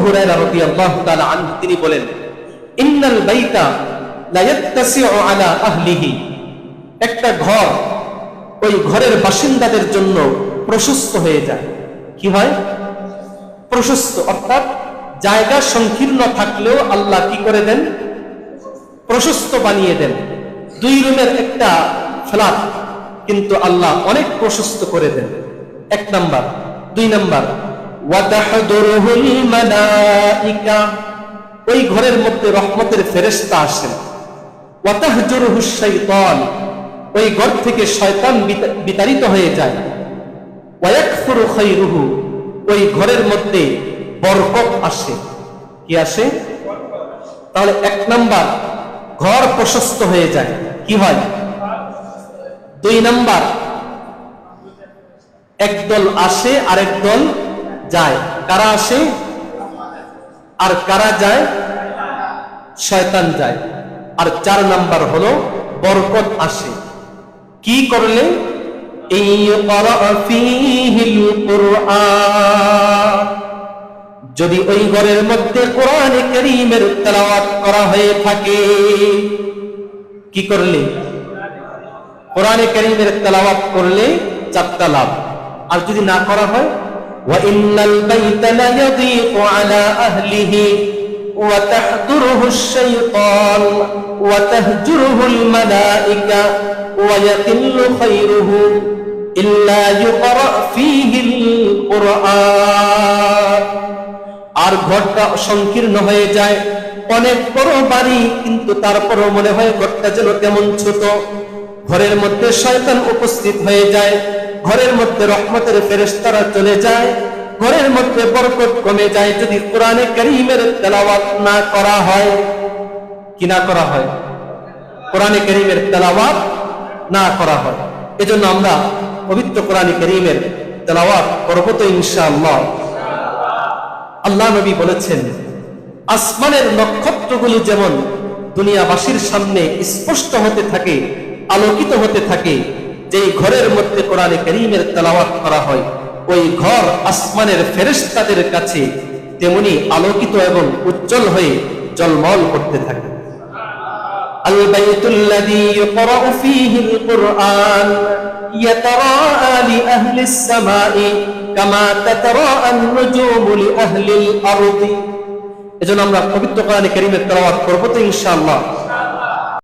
হুরায়রা রাদিয়াল্লাহু তাআলা আনহু তিনি বলেন, ইন্নাল বাইতা লা ইয়াত্তাসিউ আলা আহলিহি, একটা ঘর ওই ঘরের বাসিন্দাদের জন্য প্রশস্ত হয়ে যায়। কি হয়? প্রশস্ত, অর্থাৎ জায়গা সংকীর্ণ থাকলেও আল্লাহ কি করে দেন? প্রশস্ত বানিয়ে দেন। 2 রুমের একটা ফ্ল্যাট কিন্তু আল্লাহ অনেক প্রশস্ত করে দেন। 1 নাম্বার। 2 নাম্বার, ওয়া তাহদুরুল মালাইকা, ওই ঘরের মধ্যে রহমতের ফেরেশতা আসেন। ওয়া তাহজুরুহুশ শাইতান, ওই ঘর থেকে শয়তান বিতাড়িত হয়ে যায়। ওয়া ইয়াকফুরু খায়রুহু, ওই ঘরের মধ্যে বরকত আসে। কি আসে? তাহলে 1 নাম্বার, ঘর প্রশস্ত হয়ে যায়। কি হয়? 2 নাম্বার, একদল আসে আর একদল যায়। কারা আসে আর কারা যায়? শয়তান যায়। আর 4 নাম্বার হলো বরকত আসে। কি করলে? যদি ওই ঘরের মধ্যে কোরআনে কারীমের তেলাওয়াত করা হয়ে থাকে। কি করলে? কোরআনে কারীমের তেলাওয়াত করলে 4টা লাভ। আর যদি না করা হয়, ওয়া ইন্নাল বাইতা লা ইয়াযীকু আলা আহলিহি ওয়া তাহদুরুহুশ শাইতান ওয়া তাহজুরুহুল মালাইকা ওয়া ইয়াকিল্লু খায়রুহু ইল্লা ইউকরা ফীহিল কুরআন। আর ঘরটা সংকীর্ণ হয়ে যায়, অনেক বড় বাড়ি কিন্তু তারপরও মনে হয় ঘরটা যেন কেমন ছোট। ঘরের মধ্যে শয়তান উপস্থিত হয়ে যায়, ঘরের মধ্যে রহমতের ফেরেশতারা চলে যায়, ঘরের মধ্যে বরকত কমে যায় যদি কোরআনে কারীমের তেলাওয়াত না করা হয়। কি না করা হয়? কোরআনে কারীমের তেলাওয়াত না করা হয়। এজন্য আমরা পবিত্র কোরআনে কারীমের তেলাওয়াত করব তো ইনশাআল্লাহ। আল্লাহ নবী বলেছেন, আসমানের নক্ষত্রগুলো যেমন দুনিয়াবাসীর সামনে স্পষ্ট হতে থাকে, আলোকিত হতে থাকে, যেই ঘরের মধ্যে কোরআনে কারীমের তেলাওয়াত করা হয় ওই ঘর আসমানের ফেরেশতাদের কাছে তেমনি আলোকিত এবং উজ্জ্বল হয়ে ঝলমল করতে থাকে। আল বাইতুল্লাযী ইউকরাউ ফীহিল কুরআন ইয়াতারাআ লি আহলিস সামাই কামা তাতারাআ আন-নুজুমু লি আহলিল আরদি। এজন্য আমরা পবিত্র কোরআনে কারীমের তেলাওয়াত করব তো ইনশাআল্লাহ।